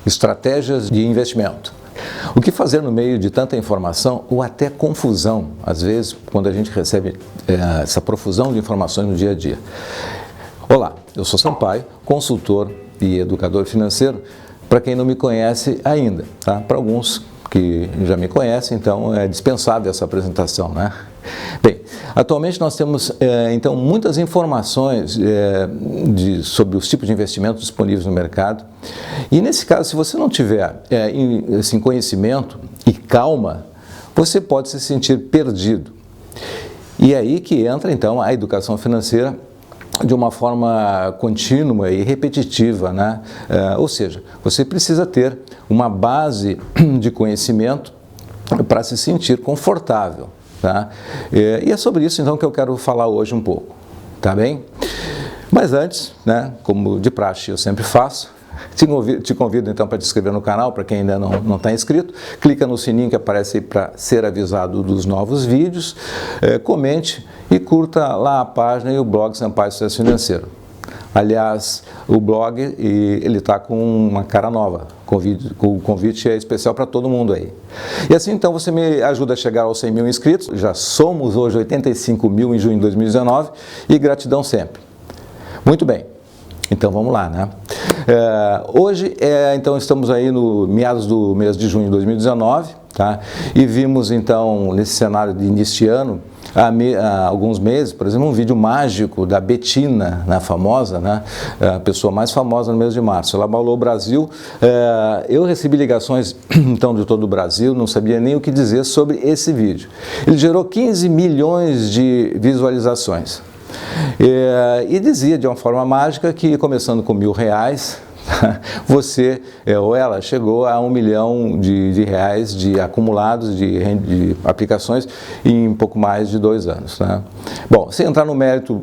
estratégias de investimento. O que fazer no meio de tanta informação ou até confusão, às vezes, quando a gente recebe essa profusão de informações no dia a dia? Olá, eu sou Sampaio, consultor e educador financeiro, para quem não me conhece ainda, tá? Para alguns que já me conhecem, então é dispensável essa apresentação, né? Bem, atualmente nós temos então muitas informações sobre os tipos de investimentos disponíveis no mercado, e nesse caso, se você não tiver assim, conhecimento e calma, você pode se sentir perdido. E é aí que entra então a educação financeira de uma forma contínua e repetitiva, né? Ou seja, você precisa ter uma base de conhecimento para se sentir confortável, tá? E é sobre isso então que eu quero falar hoje um pouco, tá bem? Mas antes, né, como de praxe eu sempre faço, te convido então para te inscrever no canal, para quem ainda não está inscrito, clica no sininho que aparece aí para ser avisado dos novos vídeos, comente e curta lá a página e o blog Sampaio Sucesso Financeiro. Aliás, o blog ele está com uma cara nova, o convite é especial para todo mundo aí. E assim então você me ajuda a chegar aos 100 mil inscritos, já somos hoje 85 mil em junho de 2019 e gratidão sempre. Muito bem. Então vamos lá, né? Hoje, então estamos aí no meados do mês de junho de 2019, tá? E vimos então nesse cenário de início de ano, há alguns meses, por exemplo, um vídeo mágico da Betina, né, famosa, né? A pessoa mais famosa no mês de março. Ela abalou o Brasil. Eu recebi ligações então de todo o Brasil, não sabia nem o que dizer sobre esse vídeo. Ele gerou 15 milhões de visualizações. E dizia de uma forma mágica que, começando com R$1.000, você ou ela chegou a 1 milhão de reais de acumulados de aplicações em pouco mais de 2 anos, né? Bom, sem entrar no mérito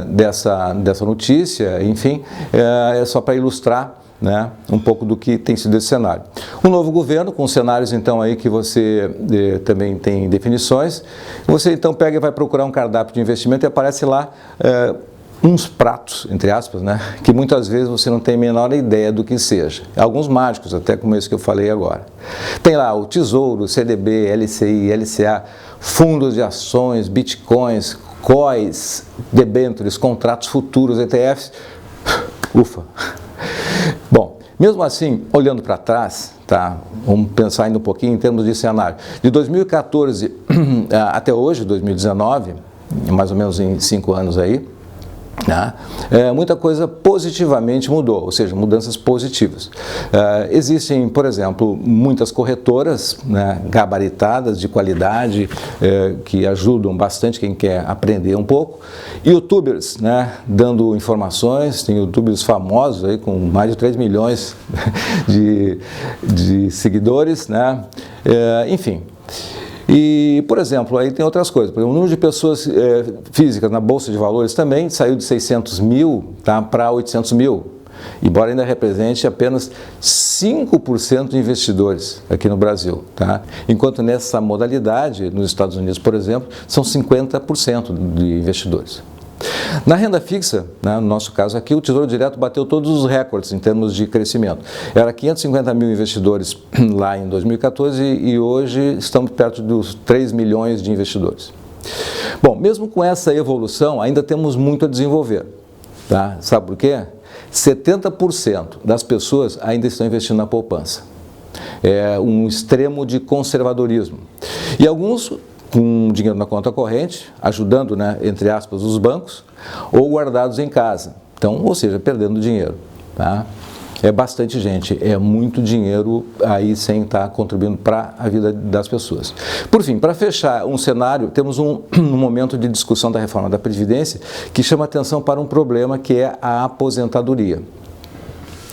dessa notícia, enfim, é só para ilustrar, né, um pouco do que tem sido esse cenário. Um novo governo, com cenários então aí que você também tem definições, você então pega e vai procurar um cardápio de investimento e aparece lá uns pratos, entre aspas, né, que muitas vezes você não tem a menor ideia do que seja. Alguns mágicos, até como esse que eu falei agora. Tem lá o Tesouro, CDB, LCI, LCA, fundos de ações, bitcoins, COIs, debêntures, contratos futuros, ETFs. Ufa! Bom, mesmo assim, olhando para trás, tá? Vamos pensar ainda um pouquinho em termos de cenário. De 2014 até hoje, 2019, mais ou menos em 5 anos aí, né? Muita coisa positivamente mudou, ou seja, mudanças positivas. Existem, por exemplo, muitas corretoras, né, gabaritadas, de qualidade, que ajudam bastante quem quer aprender um pouco. YouTubers, né, dando informações, tem YouTubers famosos aí, com mais de 3 milhões de seguidores, né? Enfim. E, por exemplo, aí tem outras coisas. Por exemplo, o número de pessoas físicas na Bolsa de Valores também saiu de 600 mil, tá, para 800 mil, embora ainda represente apenas 5% de investidores aqui no Brasil, tá? Enquanto nessa modalidade, nos Estados Unidos, por exemplo, são 50% de investidores. Na renda fixa, né, no nosso caso aqui, o Tesouro Direto bateu todos os recordes em termos de crescimento. Era 550 mil investidores lá em 2014 e hoje estamos perto dos 3 milhões de investidores. Bom, mesmo com essa evolução, ainda temos muito a desenvolver, tá? Sabe por quê? 70% das pessoas ainda estão investindo na poupança. É um extremo de conservadorismo. E alguns com dinheiro na conta corrente, ajudando, né, entre aspas, os bancos, ou guardados em casa. Então, ou seja, perdendo dinheiro, tá? É bastante gente, é muito dinheiro aí sem estar contribuindo para a vida das pessoas. Por fim, para fechar um cenário, temos um momento de discussão da reforma da Previdência que chama atenção para um problema que é a aposentadoria,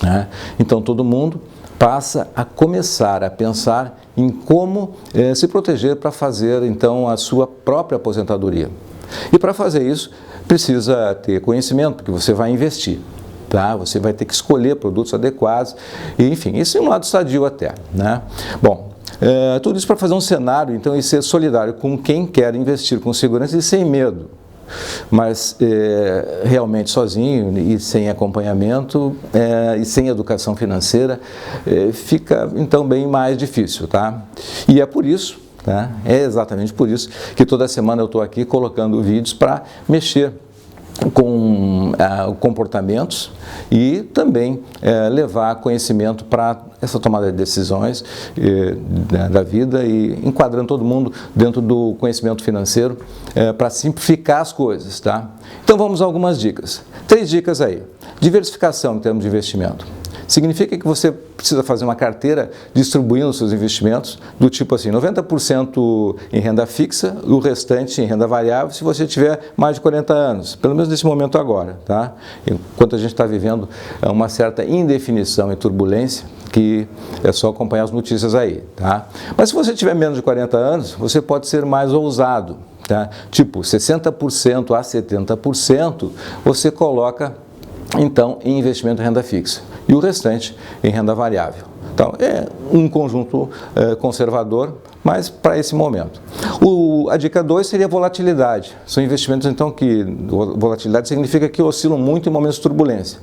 né? Então, todo mundo passa a começar a pensar em como se proteger para fazer, então, a sua própria aposentadoria. E para fazer isso, precisa ter conhecimento, porque você vai investir, tá? Você vai ter que escolher produtos adequados, e, enfim, isso é um lado sadio até, né? Bom, tudo isso para fazer um cenário, então, e ser solidário com quem quer investir com segurança e sem medo. mas realmente sozinho e sem acompanhamento e sem educação financeira fica então bem mais difícil, tá? E é por isso, tá? É exatamente por isso que toda semana eu estou aqui colocando vídeos para mexer com comportamentos e também levar conhecimento para essa tomada de decisões da vida e enquadrando todo mundo dentro do conhecimento financeiro para simplificar as coisas, tá? Então vamos a algumas dicas. 3 dicas aí. Diversificação em termos de investimento. Significa que você precisa fazer uma carteira distribuindo seus investimentos do tipo assim, 90% em renda fixa, o restante em renda variável, se você tiver mais de 40 anos, pelo menos nesse momento agora, tá? Enquanto a gente está vivendo uma certa indefinição e turbulência, que é só acompanhar as notícias aí, tá? Mas se você tiver menos de 40 anos, você pode ser mais ousado, tá? Tipo, 60% a 70% você coloca então em investimento em renda fixa e o restante em renda variável. Então é um conjunto conservador, mas para esse momento. A dica 2 seria volatilidade. São investimentos então que volatilidade significa que oscilam muito em momentos de turbulência.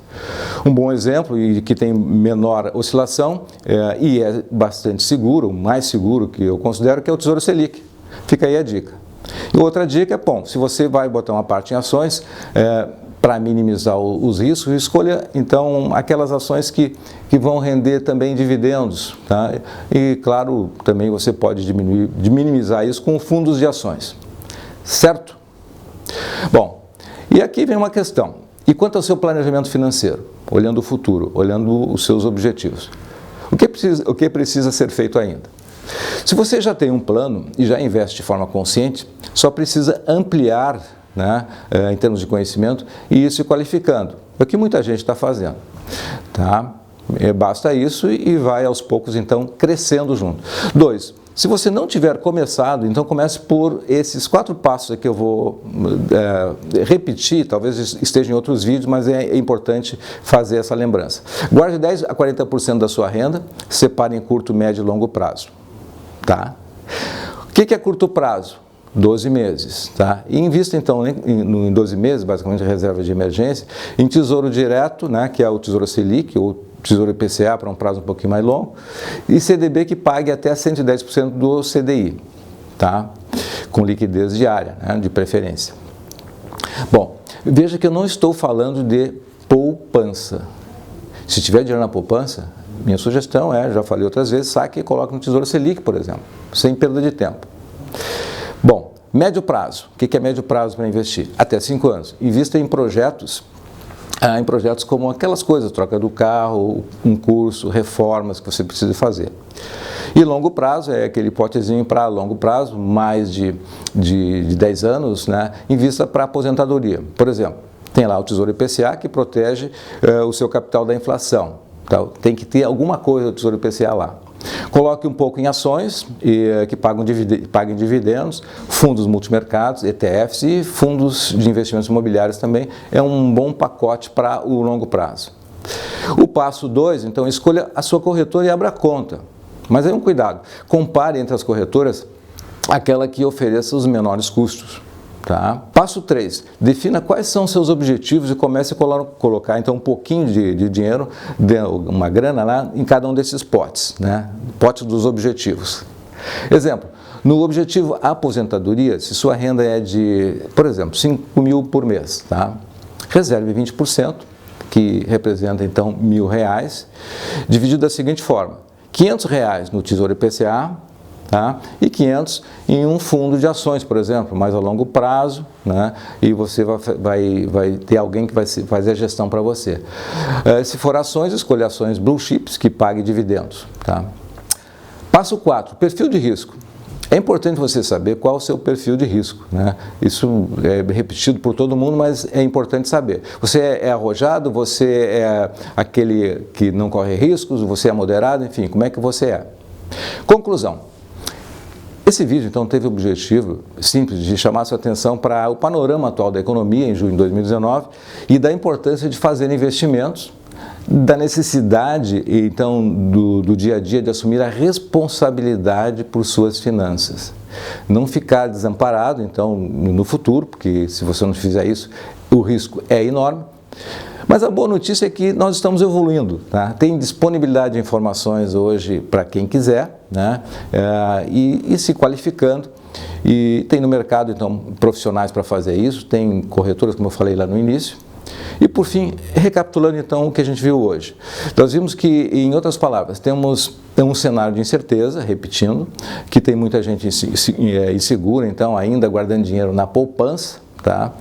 Um bom exemplo e que tem menor oscilação e é bastante seguro, mais seguro que eu considero, que é o Tesouro Selic. Fica aí a dica. E outra dica é, bom, se você vai botar uma parte em ações, para minimizar os riscos, escolha então aquelas ações que vão render também dividendos, tá? E claro, também você pode minimizar isso com fundos de ações, certo? Bom, e aqui vem uma questão, e quanto ao seu planejamento financeiro, olhando o futuro, olhando os seus objetivos, o que precisa ser feito ainda? Se você já tem um plano e já investe de forma consciente, só precisa ampliar, né, em termos de conhecimento, e ir se qualificando. É o que muita gente está fazendo, tá? Basta isso e vai aos poucos, então, crescendo junto. 2, se você não tiver começado, então comece por esses 4 passos que eu vou repetir, talvez esteja em outros vídeos, mas é importante fazer essa lembrança. Guarde 10 a 40% da sua renda, separe em curto, médio e longo prazo, tá? O que é curto prazo? 12 meses, tá? E invista então em 12 meses, basicamente reserva de emergência, em tesouro direto, né, que é o Tesouro Selic ou Tesouro IPCA para um prazo um pouquinho mais longo, e CDB que pague até 110% do CDI, tá? Com liquidez diária, né, de preferência. Bom, veja que eu não estou falando de poupança. Se tiver dinheiro na poupança, minha sugestão já falei outras vezes, saque e coloque no Tesouro Selic, por exemplo, sem perda de tempo. Bom, médio prazo. O que é médio prazo para investir? Até 5 anos. Invista em projetos como aquelas coisas, troca do carro, um curso, reformas que você precisa fazer. E longo prazo é aquele potezinho para longo prazo, mais de 10 anos, né? Invista para aposentadoria. Por exemplo, tem lá o Tesouro IPCA que protege o seu capital da inflação. Então, tem que ter alguma coisa do Tesouro IPCA lá. Coloque um pouco em ações que paguem dividendos, fundos multimercados, ETFs e fundos de investimentos imobiliários também é um bom pacote para o longo prazo. O passo 2, então, escolha a sua corretora e abra conta. Mas aí um cuidado, compare entre as corretoras aquela que ofereça os menores custos. Tá? Passo 3, defina quais são seus objetivos e comece a colocar então um pouquinho de dinheiro, uma grana lá em cada um desses potes, né? Potes dos objetivos. Exemplo, no objetivo aposentadoria, se sua renda é de, por exemplo, 5 mil por mês, tá? Reserve 20%, que representa então R$1.000, dividido da seguinte forma, R$500 no Tesouro IPCA, tá? E 500 em um fundo de ações, por exemplo, mais a longo prazo, né? E você vai ter alguém que vai fazer a gestão para você. Se for ações, escolha ações blue chips que paguem dividendos, tá? Passo 4, perfil de risco. É importante você saber qual é o seu perfil de risco, né? Isso é repetido por todo mundo, mas é importante saber. Você é arrojado, você é aquele que não corre riscos, você é moderado, enfim, como é que você é? Conclusão. Esse vídeo, então, teve o objetivo simples de chamar a sua atenção para o panorama atual da economia em junho de 2019 e da importância de fazer investimentos, da necessidade, então, do dia a dia de assumir a responsabilidade por suas finanças. Não ficar desamparado, então, no futuro, porque se você não fizer isso, o risco é enorme. Mas a boa notícia é que nós estamos evoluindo, tá? Tem disponibilidade de informações hoje para quem quiser, né? E se qualificando. E tem no mercado, então, profissionais para fazer isso, tem corretoras, como eu falei lá no início. E, por fim, recapitulando, então, o que a gente viu hoje. Nós vimos que, em outras palavras, temos um cenário de incerteza, repetindo, que tem muita gente insegura, então, ainda guardando dinheiro na poupança, tá?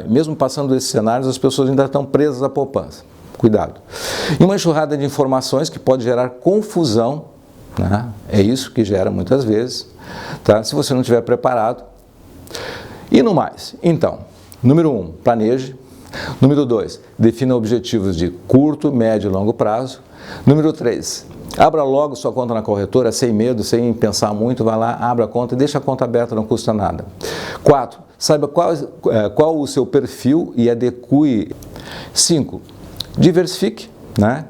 Mesmo passando esses cenários, as pessoas ainda estão presas à poupança. Cuidado. E uma enxurrada de informações que pode gerar confusão, né? É isso que gera muitas vezes, tá? Se você não estiver preparado. E no mais, então, número 1, planeje. Número 2, defina objetivos de curto, médio e longo prazo. Número 3, abra logo sua conta na corretora, sem medo, sem pensar muito, vai lá, abra a conta e deixa a conta aberta, não custa nada. 4, saiba qual o seu perfil e adeque. 5, diversifique, né?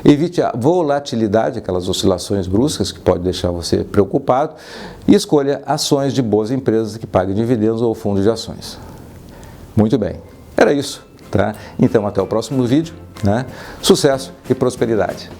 Evite a volatilidade, aquelas oscilações bruscas que pode deixar você preocupado, e escolha ações de boas empresas que paguem dividendos ou fundos de ações. Muito bem, era isso, tá? Então até o próximo vídeo, né? Sucesso e prosperidade!